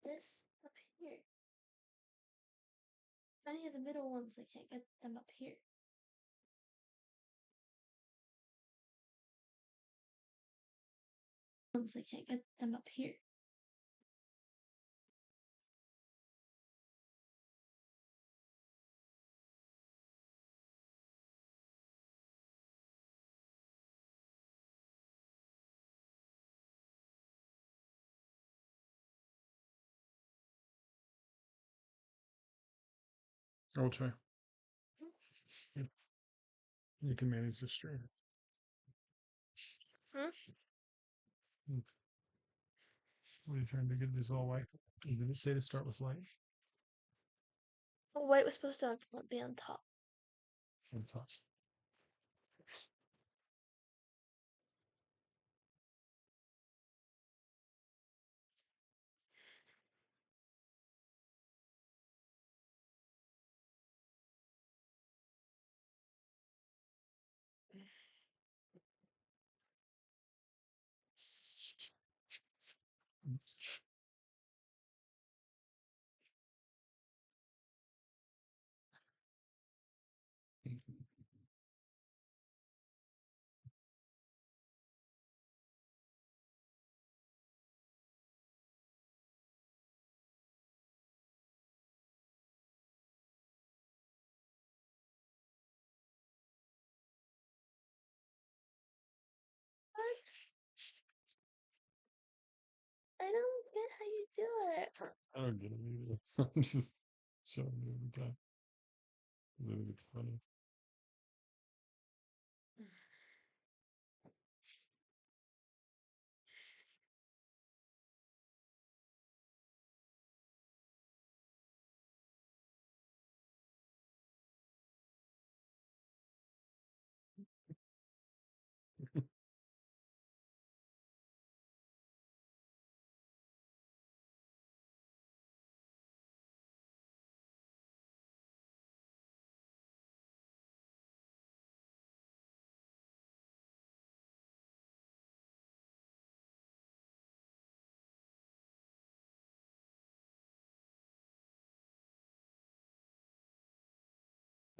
this up here. Any of the middle ones, I can't get them up here. Ones, I can't get them up here. I'll try. You can manage the stream. What are you trying to get this all white? Did it say to start with light? Well, white was supposed to be on top. On top. What? I don't get how you do it. I don't get it either. I'm just showing you every time. 'Cause I think it's funny.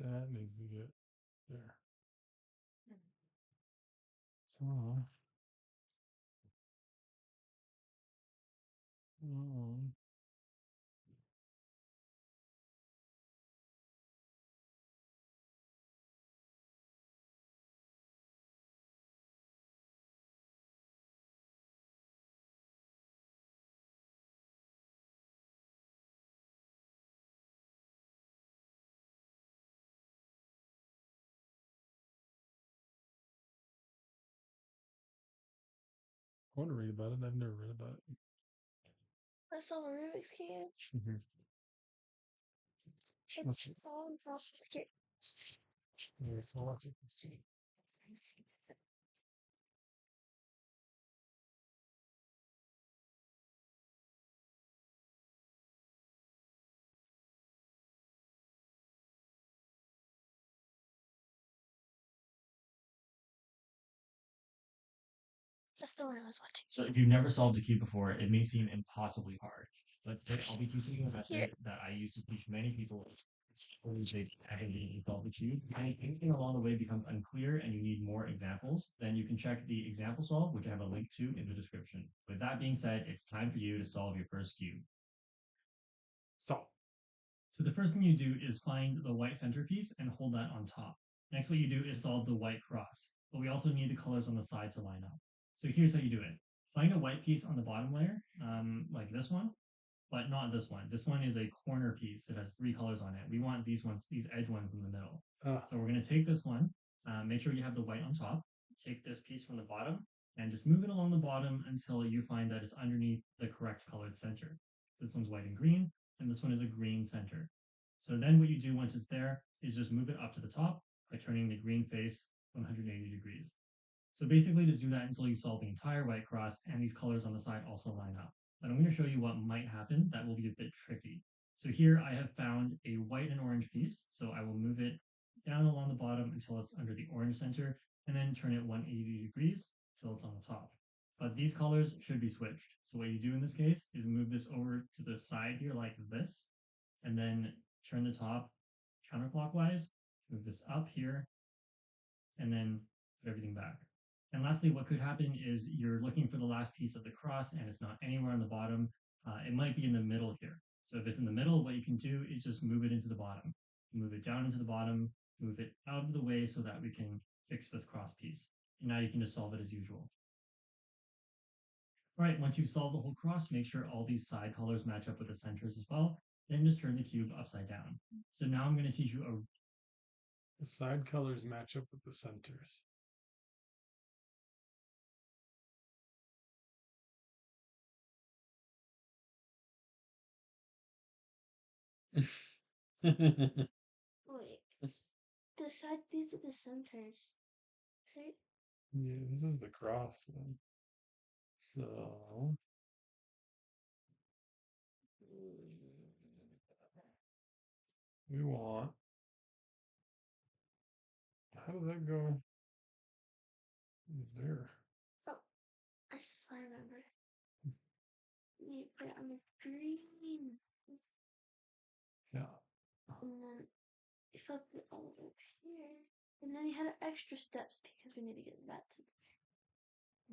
That needs to get there. So, I want to read about it. I've never read about it. I saw a Rubik's Cube. Mm-hmm. It's all complicated. That's the one I was watching. So if you've never solved a cube before, it may seem impossibly hard. But today I'll be teaching you a method that I use to teach many people when they haven't solved the cube. And if anything along the way becomes unclear and you need more examples, then you can check the example solve, which I have a link to in the description. With that being said, it's time for you to solve your first cube. So the first thing you do is find the white centerpiece and hold that on top. Next, what you do is solve the white cross, but we also need the colors on the side to line up. So here's how you do it. Find a white piece on the bottom layer, like this one, but not this one. This one is a corner piece. It has 3 colors on it. We want these ones, these edge ones in the middle. So we're going to take this one, make sure you have the white on top, take this piece from the bottom, and just move it along the bottom until you find that it's underneath the correct colored center. This one's white and green, and this one is a green center. So then what you do once it's there is just move it up to the top by turning the green face 180 degrees. So basically just do that until you solve the entire white cross and these colors on the side also line up. But I'm going to show you what might happen that will be a bit tricky. So here I have found a white and orange piece. So I will move it down along the bottom until it's under the orange center and then turn it 180 degrees till it's on the top. but these colors should be switched. So what you do in this case is move this over to the side here like this, and then turn the top counterclockwise, move this up here, and then put everything back. And lastly, what could happen is you're looking for the last piece of the cross and it's not anywhere on the bottom. It might be in the middle here. So if it's in the middle, what you can do is just move it into the bottom. Move it down into the bottom, move it out of the way so that we can fix this cross piece. And now you can just solve it as usual. All right, once you've solved the whole cross, make sure all these side colors match up with the centers as well. Then just turn the cube upside down. So now I'm going to teach you a... The side colors match up with the centers. Wait. These are the centers. Right? Yeah, this is the cross then. So we want, how did that go there? Oh, I remember. You put it on the green. Yeah. And then you flip it all over here. And then you had extra steps because we need to get that to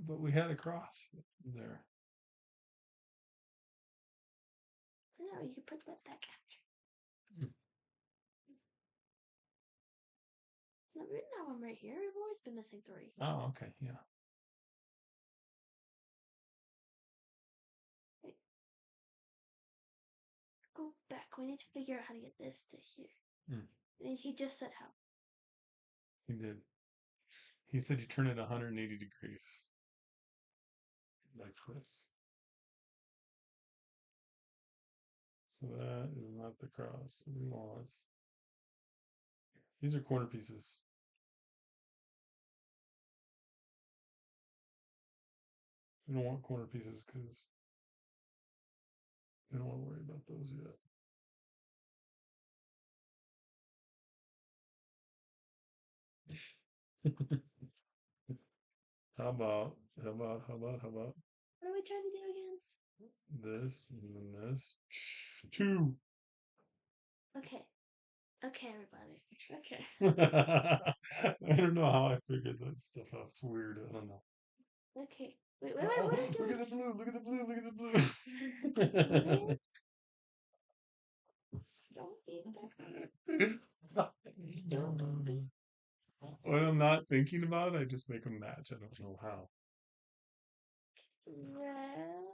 But we had a cross there. no, you can put that back after. It's not written now I'm right here. We've always been missing 3. Oh, okay, yeah. Wait. Go back. We need to figure out how to get this to here. And he just said how. He did. He said you turn it 180 degrees. Like this. So that is not the cross we want. These are corner pieces. We don't want corner pieces because we don't want to worry about those yet. How about? What are we trying to do again? This and then this. 2. Okay. Okay, everybody. Okay. I don't know how I figured that stuff out. It's weird. I don't know. Okay. Wait, what am I Look doing? at the blue. Look at the blue. Look at the blue. Don't be that. When I'm not thinking about it, I just make them match. I don't know how. Red.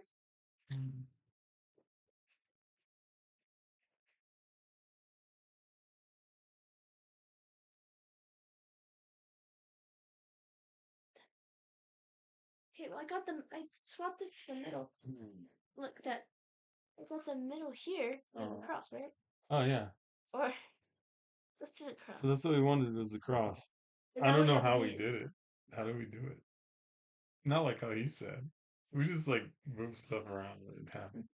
Okay, well I swapped the middle. Look that I got the middle here and the cross, right? Oh yeah. Or let's do the cross. So that's what we wanted was the cross. And I now don't we know have how we these. did it. How did we do it? Not like how he said. We just like move stuff around and it happened.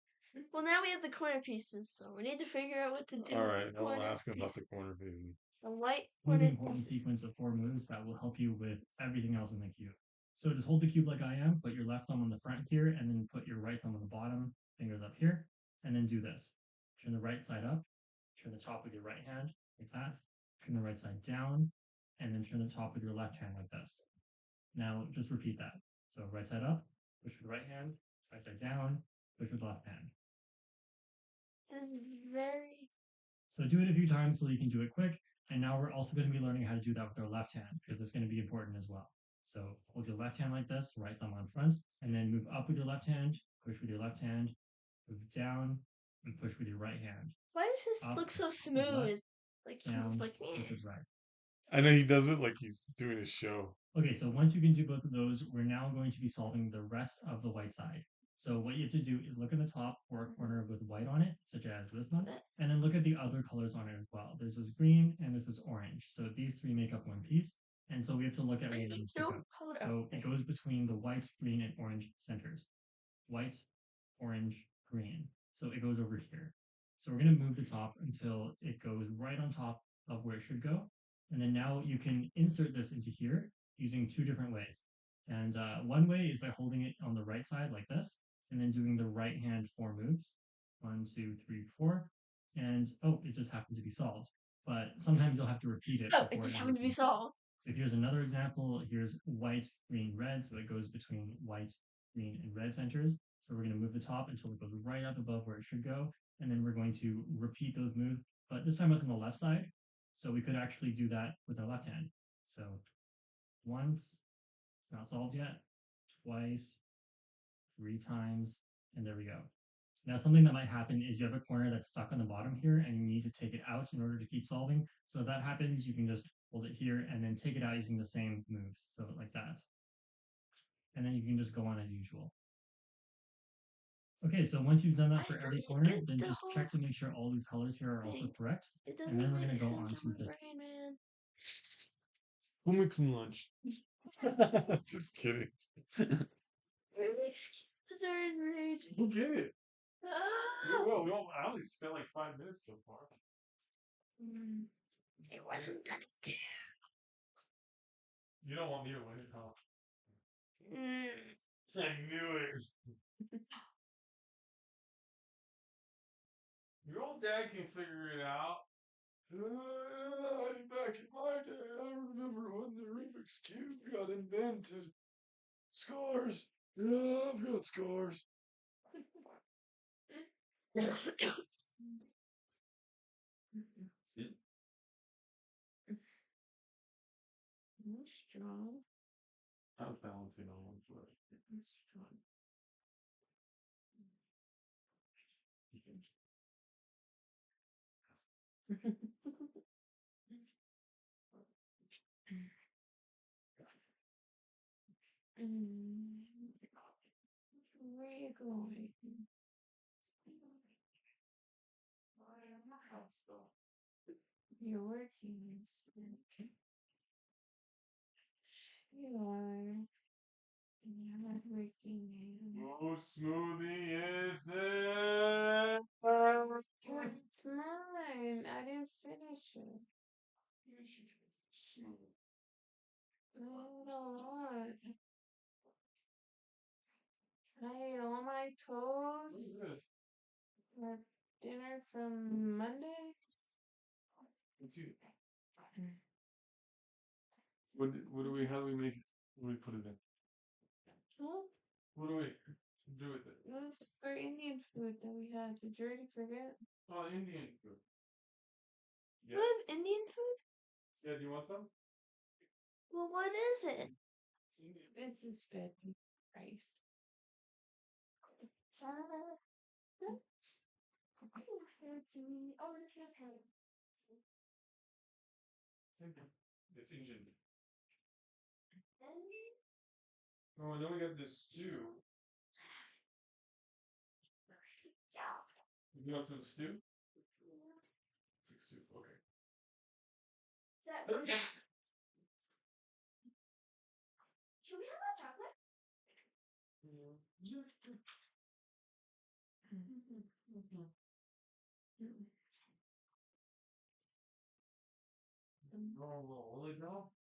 Well, now we have the corner pieces, so we need to figure out what to do. All right, with the I'll corner ask him about the pieces. corner pieces. The white One of the corner important pieces. sequence of 4 moves that will help you with everything else in the cube. So just hold the cube like I am, put your left thumb on the front here, and then put your right thumb on the bottom, fingers up here, and then do this. Turn the right side up, turn the top with your right hand, like that, turn the right side down, and then turn the top with your left hand like this. Now just repeat that. So right side up, push with the right hand, right side down, push with the left hand. It is very... So do it a few times so you can do it quick. And now we're also going to be learning how to do that with our left hand because it's going to be important as well. So hold your left hand like this, right thumb on front, and then move up with your left hand, push with your left hand, move down, and push with your right hand. Why does this Up, look so smooth? left, Like he down, was like, push with right. I know he does it like he's doing a show. Okay, so once you can do both of those, we're now going to be solving the rest of the white side. So what you have to do is look at the top or a corner with white on it, such as this one, and then look at the other colors on it as well. There's this green and this is orange. So these 3 make up one piece. And so we have to look at where they stick up. So it goes between the white, green, and orange centers. White, orange, green. So it goes over here. So we're going to move the top until it goes right on top of where it should go. And then now you can insert this into here using 2 different ways. And one way is by holding it on the right side like this, and then doing the right hand 4 moves. 1, 2, 3, 4. And oh, it just happened to be solved. But sometimes you'll have to repeat it. Oh, it just happened to be solved. So here's another example. Here's white, green, red. So it goes between white, green, and red centers. So we're going to move the top until it goes right up above where it should go. And then we're going to repeat those moves. But this time it's on the left side. So we could actually do that with our left hand. So once, not solved yet, twice, 3 times, and there we go. Now, something that might happen is you have a corner that's stuck on the bottom here, and you need to take it out in order to keep solving. So if that happens, you can just hold it here and then take it out using the same moves. So like that. And then you can just go on as usual. Okay, so once you've done that for every corner, then just check to make sure all these colors here are also correct. And then we're going to go on to the... brain, man. We'll make some lunch. Just kidding. Excuses are enraging. We'll get it. Oh. We will. I only spent like 5 minutes so far. It wasn't gonna do. You don't want me to win, huh? I knew it. Your old dad can figure it out. Back in my day, I remember when the Rubik's Cube got invented. Scars. Yeah, I've got scars. Strong. I was balancing on one foot. Strong. Where are you going? You're working. You are. You're not working. Whose smoothie is this? It's mine. I didn't finish it. I don't want. I ate all my What is toast this? for dinner from Monday. Let's see. What do we, how do we make it? What do we put it in? Huh? What do we do with it? It was for Indian food that we had. Did you already forget? Oh, Indian food. Yes. We have Indian food? Yeah, do you want some? Well, what is it? It's Indian. It's just veggie rice. It's Indian. Oh, and then we got this stew. You want some stew? It's like soup, okay. Can we have hot chocolate? No, Lily Bell?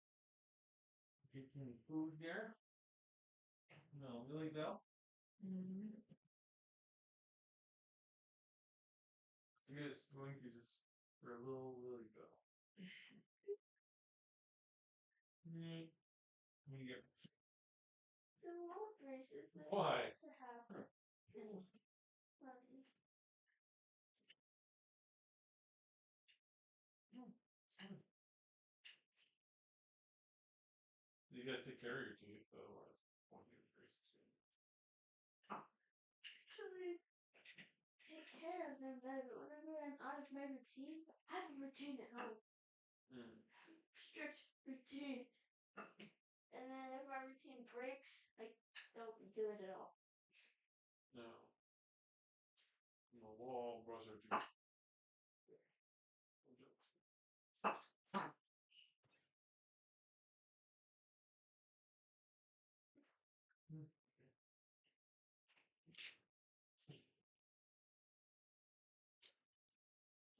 Get some food here? No, Lily Bell? I guess going to use this for a little Lily Bell. When you get The long braces. why? To have. You gotta take care of your teeth, otherwise won't be braces. Actually, take care of them better. Whenever I'm out of my routine, I have a routine at home. Strict routine. And then if my routine breaks, I don't do it at all. No. We'll all brush our teeth.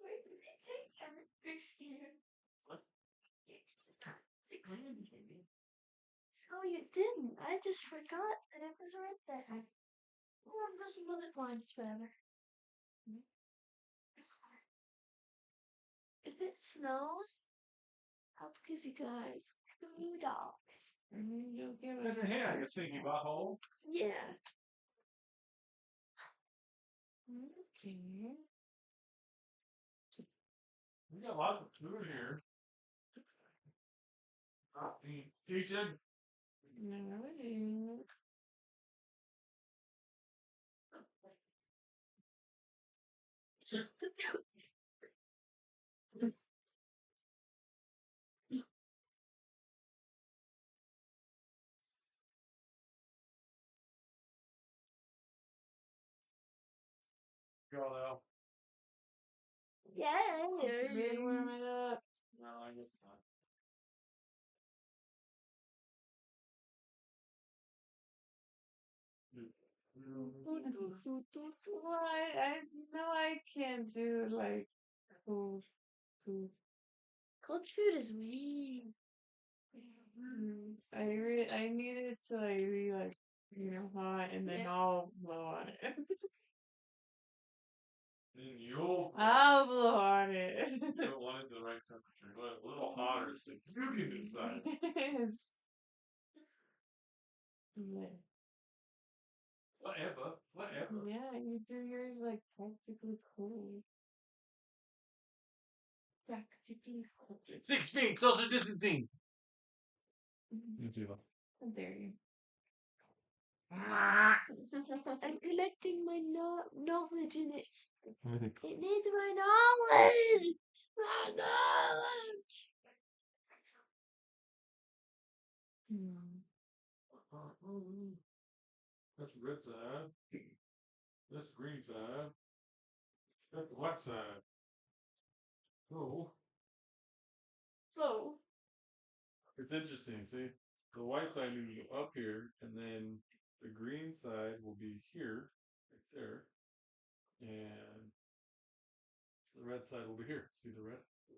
Wait, did they take every skin? What? It's the Oh, you didn't. I just forgot that it was right there. Well, it was a little once, whatever. If it snows, I'll give you guys $2. You'll give us a hand. You think you got home? Yeah. Okay. We got lots of food here. Teaching. No. Go out. Yeah. Warm it up. No, I guess not. Why? I know I can't do like cold food. Cold food is weird. I need it to like be like hot and then Yeah. I'll blow on it. Then you'll I'll blow on it. you don't want it the right temperature. A little hotter so you can decide. Yes. Yeah. Whatever. Yeah, you do yours like practically cold. Practically cold. 6 feet social distancing. How dare you? I'm collecting my knowledge in it. It needs my knowledge. My knowledge. That's the red side. That's the green side. That's the white side. So So, it's interesting. See, the white side will go up here, and then the green side will be here, right there, and the red side will be here. See the red, the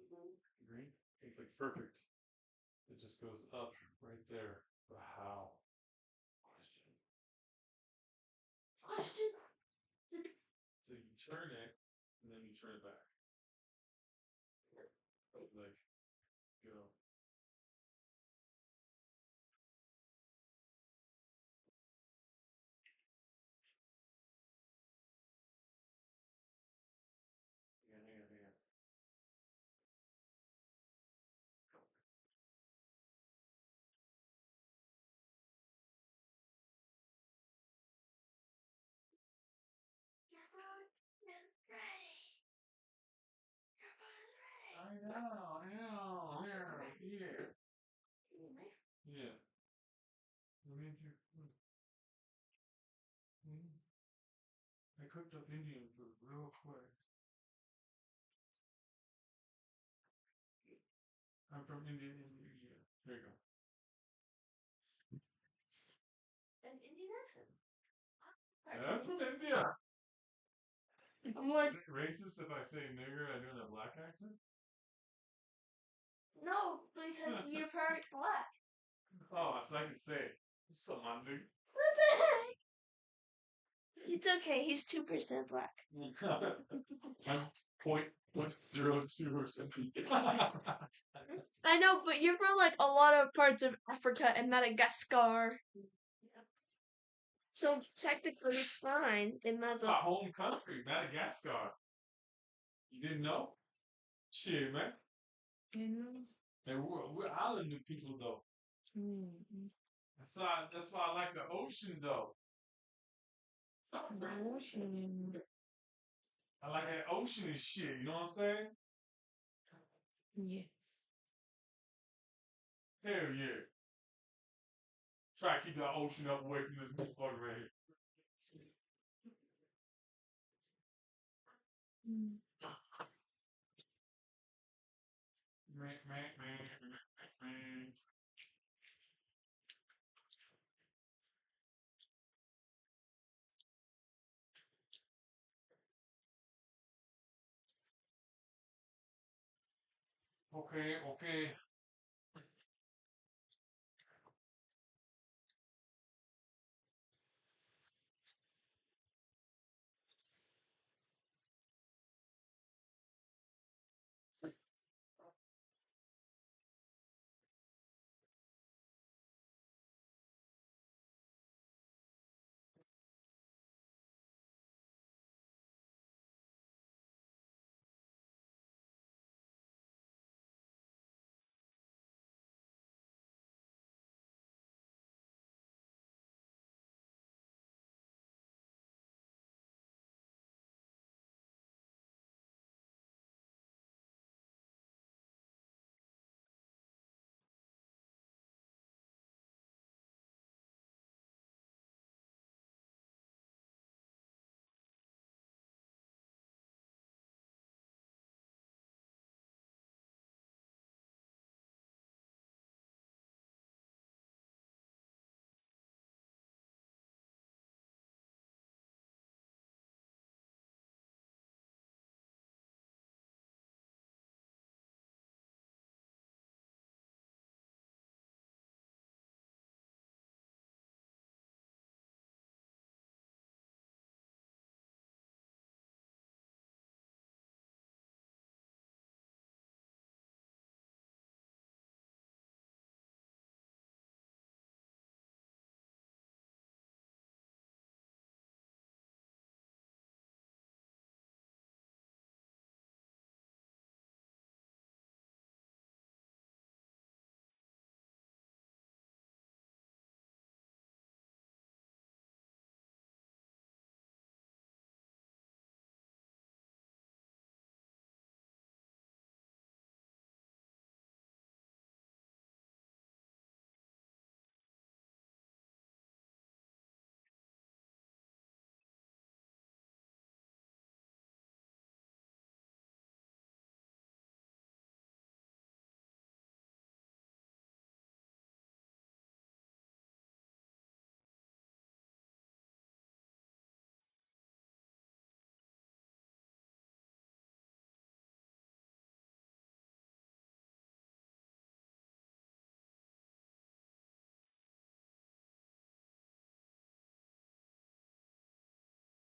green? It's like perfect. It just goes up right there. But how? question. So you turn it, and then you turn it back. Like, go. Hang on. Your phone is ready. Your phone is ready. I know. Yeah. Yeah. I made you. I cooked up Indian food real quick. I'm from Indonesia. There you go. An Indian accent. I'm from India. What? Is it racist if I say nigger I do a black accent? No, because you're part black. Oh, so I can say some dude. What the heck? It's okay. He's 2% black. I'm 0.02%. I know, but you're from like a lot of parts of Africa and Madagascar. So technically it's fine. It's my home country, Madagascar. You didn't know? Shit, man. And we're island people though. That's why I like the ocean though. Ocean. I like that ocean and shit, you know what I'm saying? Yes. Hell yeah. Try to keep that ocean up away from this motherfucker right here. Okay.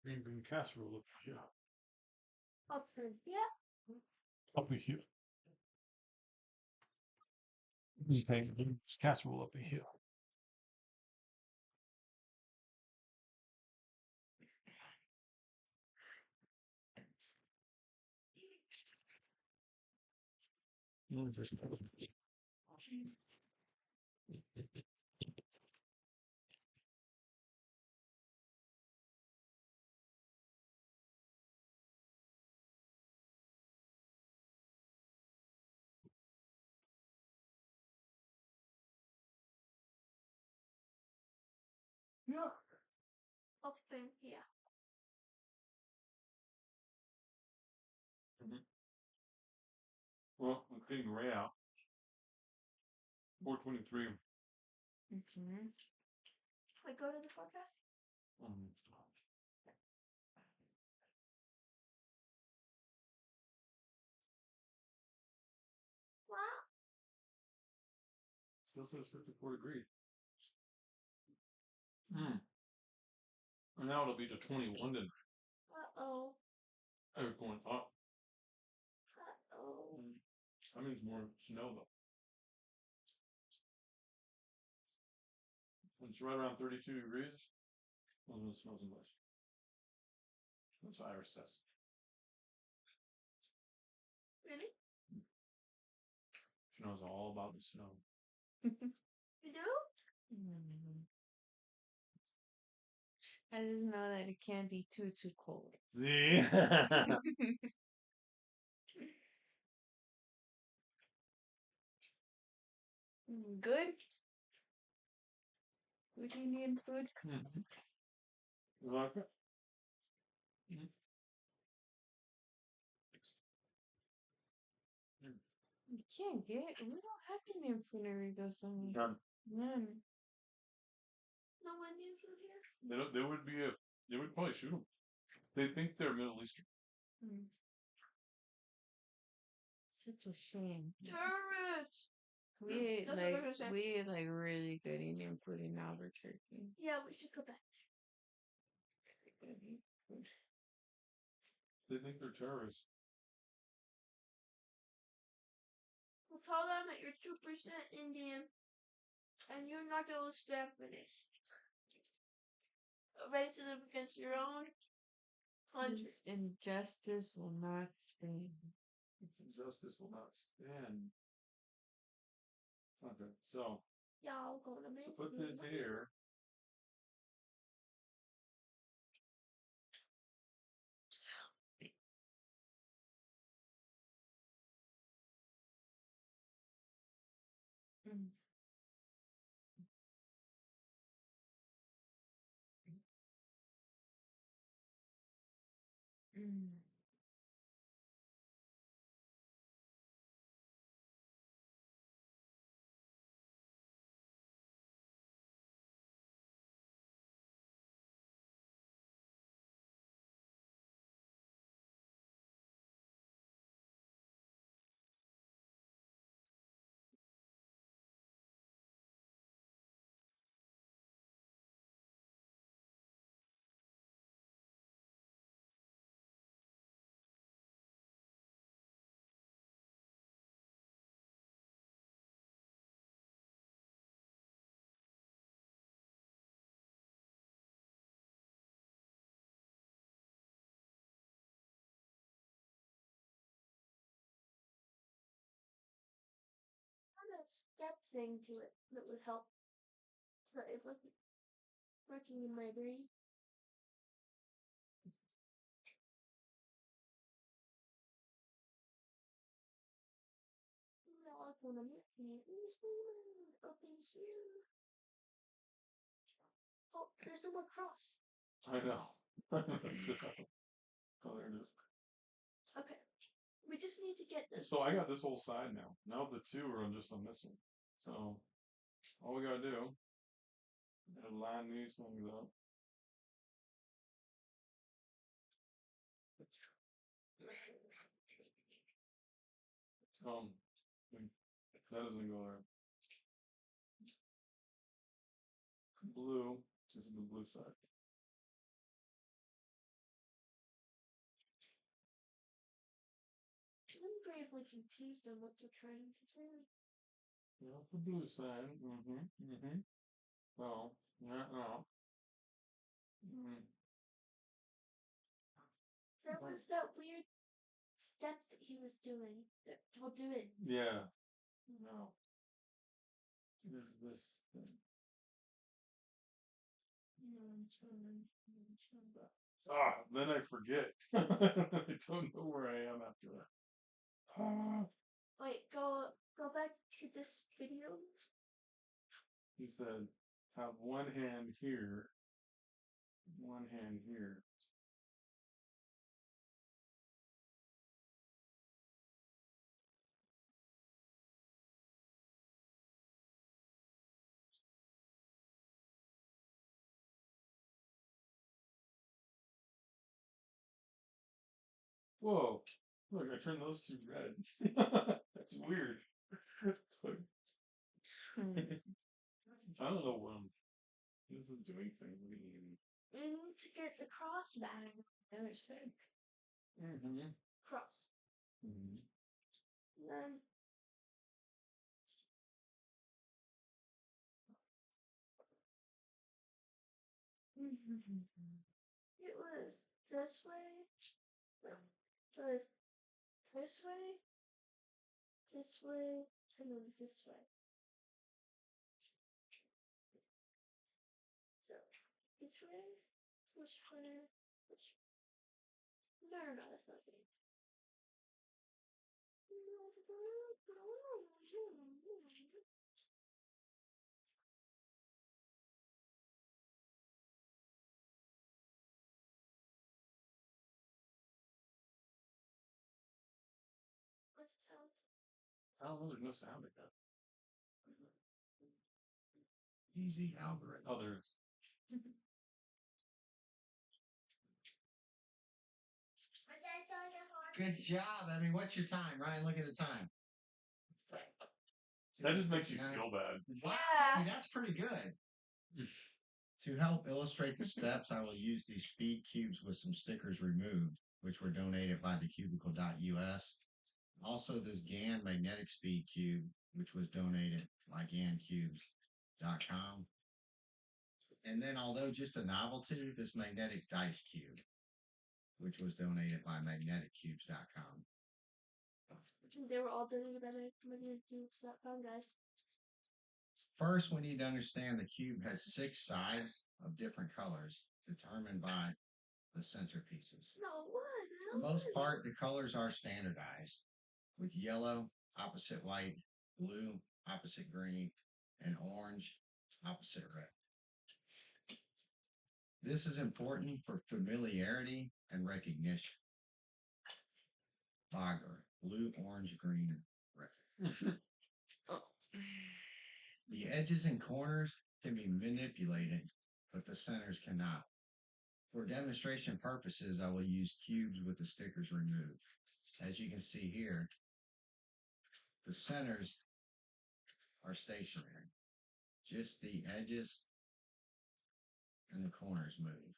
green bean casserole up here. Up here. Yeah. Up here. Green beans casserole up here. Yeah. Up in here. Well, I'm cleaning Ray out. 423. Mm-hmm. I go to the forecast. Um, Wow. Still says 54 degrees. And now it'll be to 21 tonight. Uh-oh. I was going up. Uh-oh. That means more snow though. When it's right around 32 degrees, well, then it snows and less. That's what Iris says. Really? She knows all about the snow. You do? I just know that it can't be too cold. See? Good. Good Indian food. You like it? You can't get. We don't have Indian food every day. None. None. No Indian food here? They don't. They would probably shoot them. They think they're Middle Eastern. Such a shame. Tourists! We ate That's what I was gonna say. like really good Indian food in Albuquerque. Yeah, we should go back. They think they're terrorists. We'll tell them that you're 2% Indian and you're not going to stand for this. Ready to live against your own country. This injustice will not stand. This injustice will not stand. Okay, so Y'all gonna make put me this money. here. A step thing to it that would help. But it wasn't working in my brain. Y'all gonna make me open here. Oh, there's no more cross. I know. Oh, there it is. Okay. We just need to get this. So I got this whole side now. Now the two are just on this one. So all we gotta do is line these things up. That doesn't go there. Blue, this is the blue side. gravely confused on what they're trying to do. Not the blue sign. Oh, no. There was that weird step that he was doing. That we'll do it. Yeah. No. There's this thing. Then I forget. I don't know where I am after that. Wait, go back to this video. He said, have one hand here, one hand here. Whoa. Look, I turned those two red. That's weird. I don't know what this isn't doing anything. We need to get the cross back. The other side. Cross. Then it was this way. No, it was this way, and then this way. So this way, which way, which? No, that's not good. What's the sound? I don't know, there's no sound like that. Easy algorithm. Oh, there is. Good job. I mean, what's your time, Ryan? Look at the time. That just makes you 59. feel bad. Wow, I mean, that's pretty good. To help illustrate the steps, I will use these speed cubes with some stickers removed, which were donated by thecubicle.us. Also, this GAN magnetic speed cube, which was donated by GANcubes.com. And then, although just a novelty, this magnetic dice cube, which was donated by magneticcubes.com. They were all donated by magneticcubes.com, guys. First, we need to understand the cube has 6 sides of different colors determined by the centerpieces. No, what? For the most part, the colors are standardized, with yellow opposite white, blue opposite green, and orange opposite red. This is important for familiarity and recognition. Fogger, blue, orange, green, red. The edges and corners can be manipulated, but the centers cannot. For demonstration purposes, I will use cubes with the stickers removed. As you can see here, the centers are stationary. Just the edges and the corners move.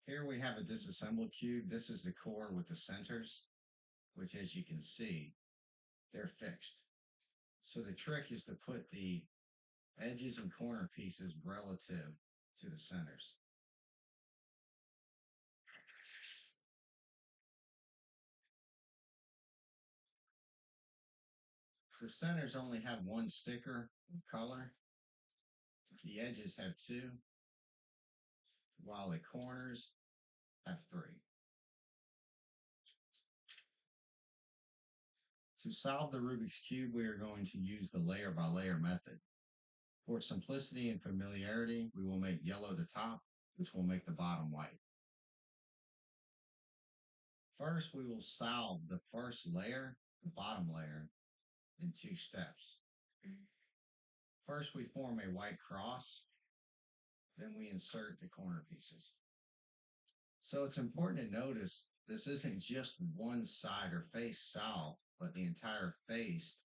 Here we have a disassembled cube. This is the core with the centers, which as you can see, they're fixed. So the trick is to put the edges and corner pieces relative to the centers. The centers only have one sticker color. The edges have 2, while the corners have 3. To solve the Rubik's Cube, we are going to use the layer by layer method. For simplicity and familiarity, we will make yellow the top, which will make the bottom white. First, we will solve the first layer, the bottom layer, in 2 steps. First, we form a white cross, then we insert the corner pieces. So it's important to notice this isn't just one side or face solved, but the entire face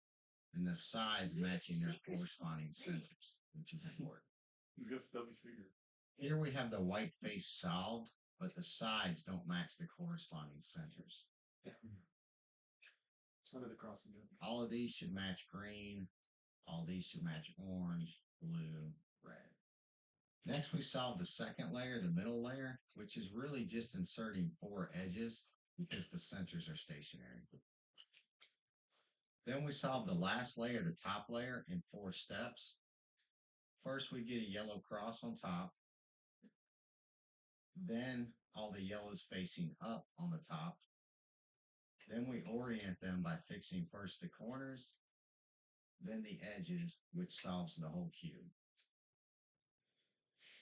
and the sides matching their corresponding centers, which is important. He's got stubby finger. Here we have the white face solved, but the sides don't match the corresponding centers. Under the cross again. All of these should match green. All these should match orange, blue, red. Next, we solve the second layer, the middle layer, which is really just inserting 4 edges because the centers are stationary. Then we solve the last layer, the top layer, in 4 steps. First, we get a yellow cross on top. Then all the yellows facing up on the top. Then we orient them by fixing first the corners, then the edges, which solves the whole cube.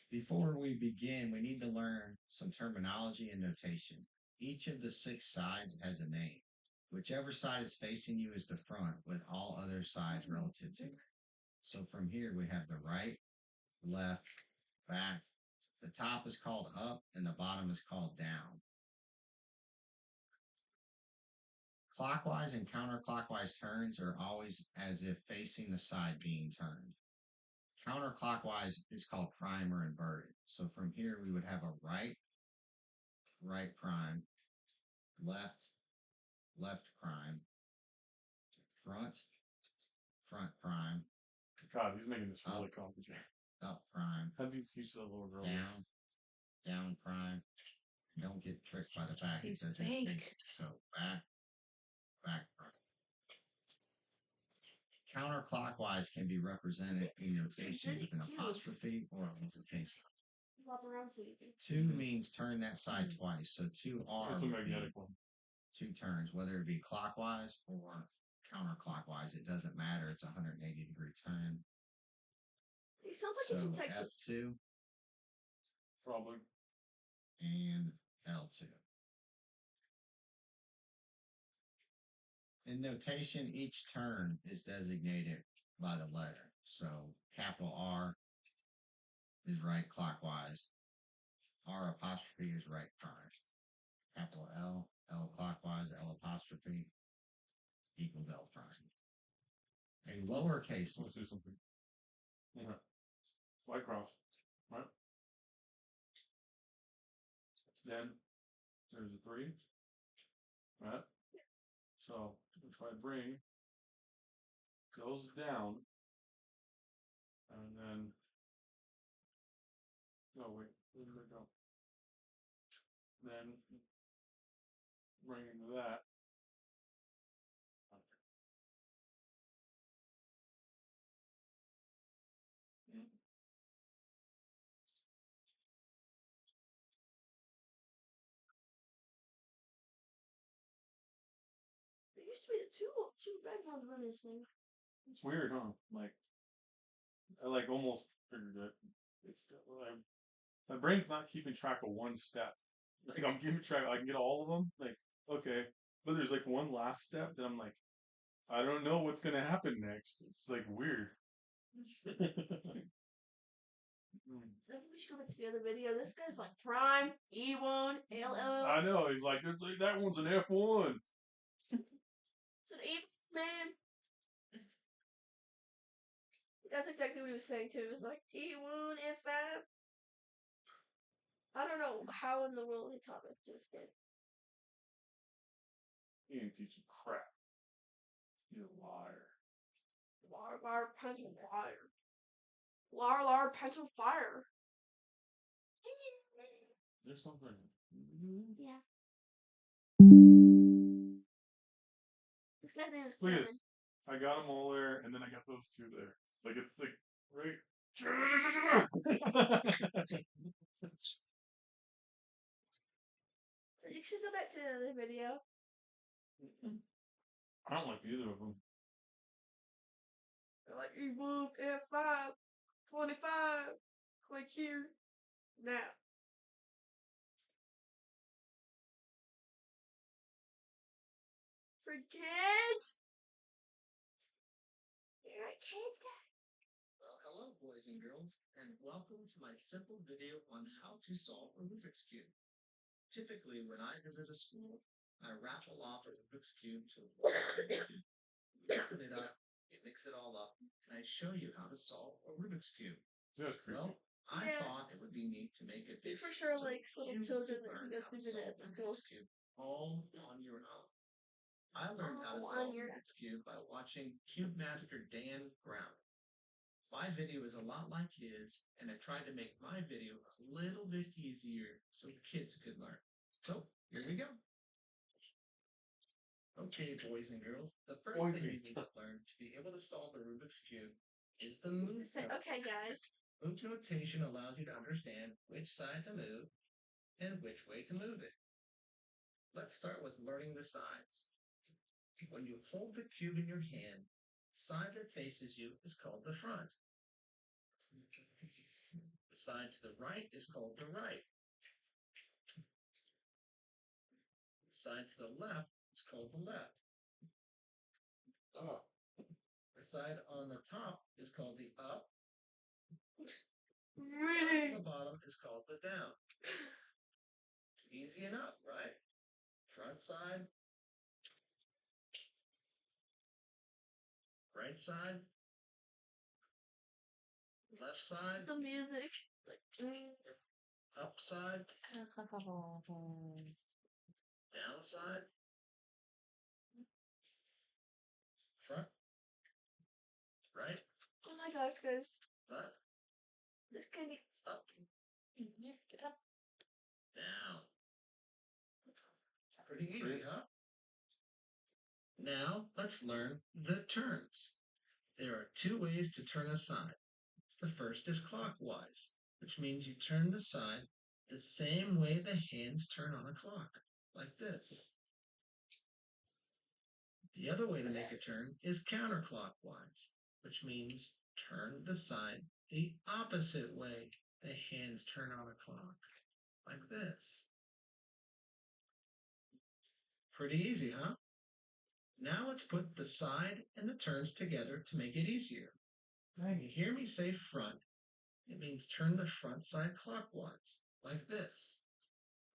Before we begin, we need to learn some terminology and notation. Each of the 6 sides has a name. Whichever side is facing you is the front, with all other sides relative to it. So from here, we have the right, left, back. The top is called up, and the bottom is called down. Clockwise and counterclockwise turns are always as if facing the side being turned. Counterclockwise is called prime or inverted. So from here, we would have a right, right prime, left, left prime, front, front prime, God, he's making this really complicated. up prime, How do you teach that little girl? down, down prime. Don't get tricked by the back. It He's says fake. it. So back, back prime. Counterclockwise can be represented in notation with an apostrophe or a case. Flop around so easy. 2 means turn that side twice. So 2R It's a would be magnetic one. 2 turns, whether it be clockwise or counterclockwise. It doesn't matter. It's a 180-degree turn. He sounds like So he's from Texas. F2 Probably. and L2. In notation, each turn is designated by the letter. So capital R is right clockwise. R apostrophe is right prime. Capital L, L clockwise, L apostrophe equals L prime. A lowercase. Let's do something. Yeah. White cross. Right? Then there's a 3. Right? So if I bring goes down and then wait, where did it go? Then bring into that. There used to be the two red ones on this thing. It's weird, huh? Like I like almost figured it. It's my brain's not keeping track of one step. Like I'm keeping track. I can get all of them. Like okay, but there's like one last step that I'm like, I don't know what's gonna happen next. It's like weird. I think we should go back to the other video. This guy's like prime, E1, LL. I know. He's like, that one's an F1. It's an E man. That's exactly what he was saying too. It was like E1, F5. I don't know how in the world he taught us this kid. He ain't teaching crap. He's a liar. Liar, pencil, fire. Liar, pencil, fire. There's something. Yeah. This guy's name is Look at Cameron. this. I got them all there, and then I got those 2 there. Like it's like right. So you should go back to the other video. I don't like either of them. They're like E1, F5, 25. Click here. Now. For kids? You're a kid guy. Well, hello, boys and girls, and welcome to my simple video on how to solve a Rubik's Cube. Typically, when I visit a school, I raffle off a Rubik's Cube to open it up, you mix it all up, and I show you how to solve a Rubik's Cube. Just creepy. Well, I Yeah. thought it would be neat to make a He video for sure so likes little you children could that learn he goes how to to visit solve at a school. Rubik's Cube all on your own. I learned how to Oh, solve on your- Rubik's Cube by watching Cube Master Dan Brown. My video is a lot like his, and I tried to make my video a little bit easier so kids could learn. So, here we go. Okay, boys and girls, the first Boys thing and you need to learn to be able to solve the Rubik's Cube is the Just move say, notation. okay, guys. Move notation allows you to understand which side to move and which way to move it. Let's start with learning the sides. When you hold the cube in your hand, the side that faces you is called the front. The side to the right is called the right. The side to the left is called the left. Oh, The side on the top is called the up. The side Really? on the bottom is called the down. It's easy enough, right? Front side, right side, left side, The music. It's like, up side, down side, front, right, oh my gosh, guys. left, This can be. up, Get up. down. Pretty easy, huh? Now let's learn the turns. There are two ways to turn a side. The first is clockwise, which means you turn the side the same way the hands turn on a clock, like this. The other way to make a turn is counterclockwise, which means turn the side the opposite way the hands turn on a clock, like this. Pretty easy, huh? Now let's put the side and the turns together to make it easier. When you hear me say front, it means turn the front side clockwise, like this.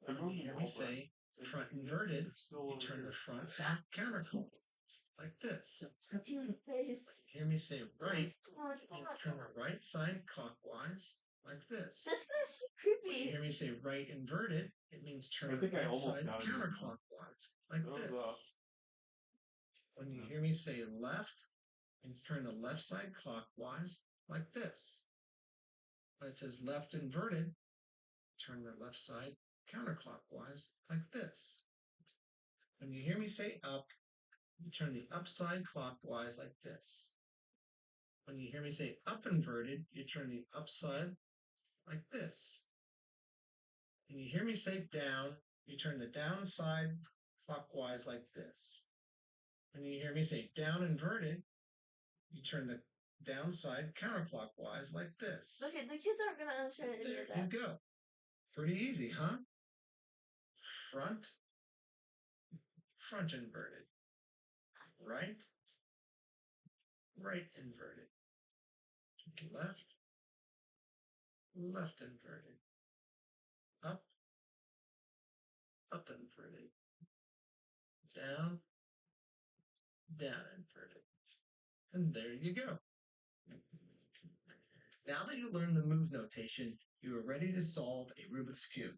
I When moved you hear them me all, but say front inverted, still you over turn here. the front side counterclockwise, like this. To your face. Hear me say right, Oh my it means God. turn the right side clockwise, like this. This guy's so When you creepy. hear me say right inverted, it means turn I the think I right almost side got it. counterclockwise, like That was, this. When you hear me say left, it means turn the left side clockwise, like this. When it says left inverted, turn the left side counterclockwise, like this. When you hear me say up, you turn the up side clockwise, like this. When you hear me say up inverted, you turn the up side like this. When you hear me say down, you turn the down side clockwise like this. When you hear me say down inverted, you turn the down side counterclockwise like this. Okay, the kids aren't gonna understand any There of you that. go. Pretty easy, huh? Front, front inverted. Right, right inverted. Left, left inverted. Up, up inverted. Down, down inverted. And there you go. Now that you learned the move notation, you are ready to solve a Rubik's Cube.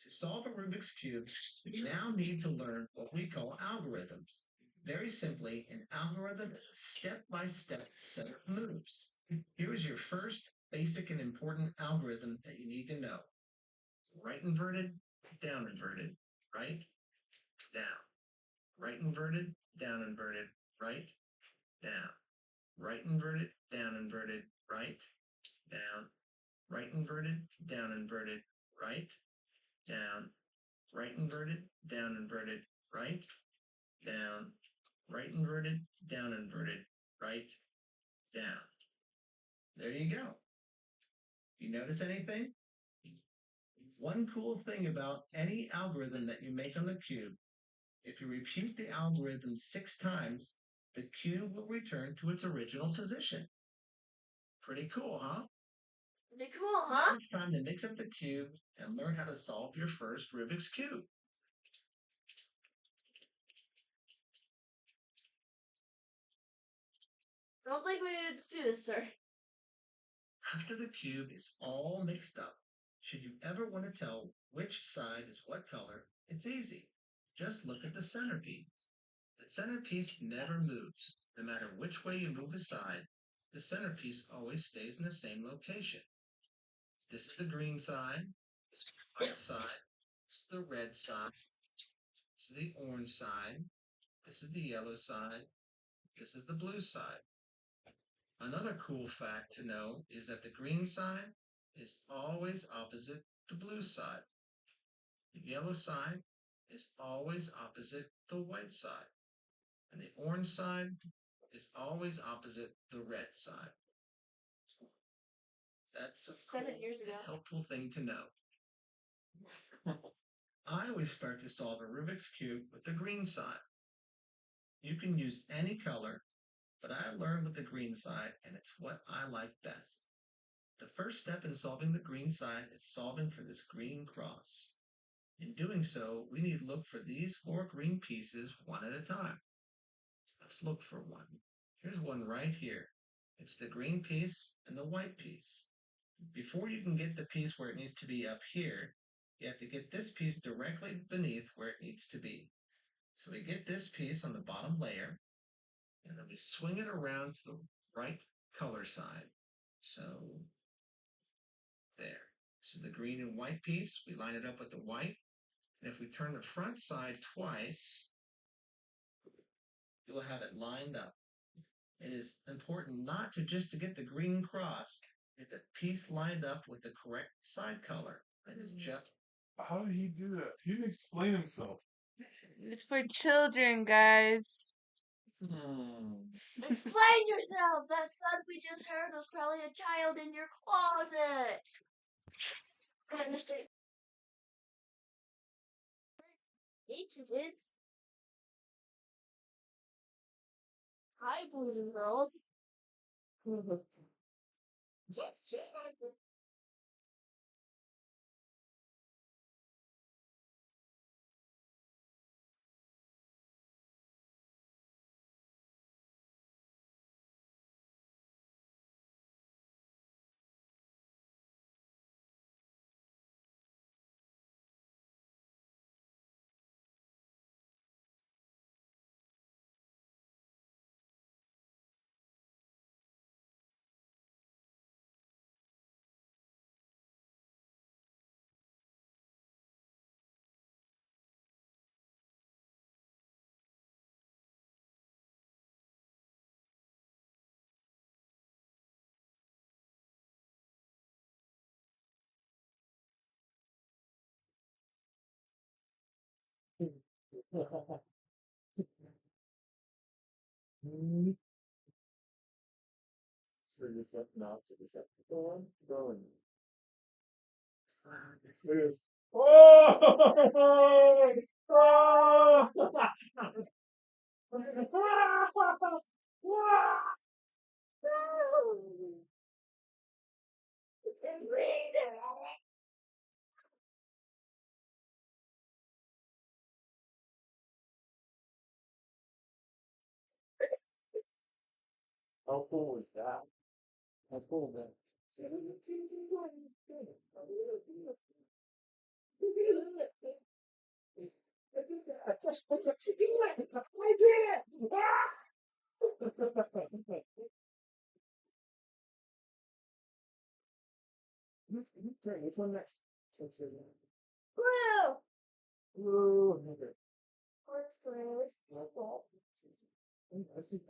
To solve a Rubik's Cube, you now need to learn what we call algorithms. Very simply, an algorithm is a step-by-step set of moves. Here is your first basic and important algorithm that you need to know. Right inverted, down inverted, right, down. Right inverted, down inverted, right, down. Right inverted, down inverted, right, down. Right inverted, down inverted, right, down. Right inverted, down inverted, right, down. Right inverted, down inverted, right, down. There you go. You notice anything? One cool thing about any algorithm that you make on the cube, if you repeat the algorithm 6 times, the cube will return to its original position. Pretty cool, huh? Pretty cool, Now huh? it's time to mix up the cube and learn how to solve your first Rubik's Cube. I don't think we need to see this, sir. After the cube is all mixed up, should you ever want to tell which side is what color, it's easy. Just look at the centerpiece. The centerpiece never moves. No matter which way you move a side, the centerpiece always stays in the same location. This is the green side, this is the white side, this is the red side, this is the orange side, this is the yellow side, this is the blue side. Another cool fact to know is that the green side is always opposite the blue side. The yellow side is always opposite the white side. And the orange side is always opposite the red side. That's a 7 cool years and ago. helpful thing to know. I always start to solve a Rubik's Cube with the green side. You can use any color, but I learned with the green side, and it's what I like best. The first step in solving the green side is solving for this green cross. In doing so, we need to look for these 4 green pieces one at a time. Let's look for one. Here's one right here. It's the green piece and the white piece. Before you can get the piece where it needs to be up here, you have to get this piece directly beneath where it needs to be. So we get this piece on the bottom layer, and then we swing it around to the right color side. So there. So the green and white piece, we line it up with the white. And if we turn the front side twice, you'll have it lined up. It is important not to just to get the green cross, get the piece lined up with the correct side color. That is just How did he do that? He didn't explain himself. It's for children, guys. Explain yourself! That thud we just heard was probably a child in your closet! I understand. Each of its. Hi, boys and girls. Yes, So it's up now to this up. Go on, going. It is. Oh! Oh! it's a breather. How cool was that? How cool, man. I did it! Turn, which one next? Blue! Ooh, okay. Orange squares. I see.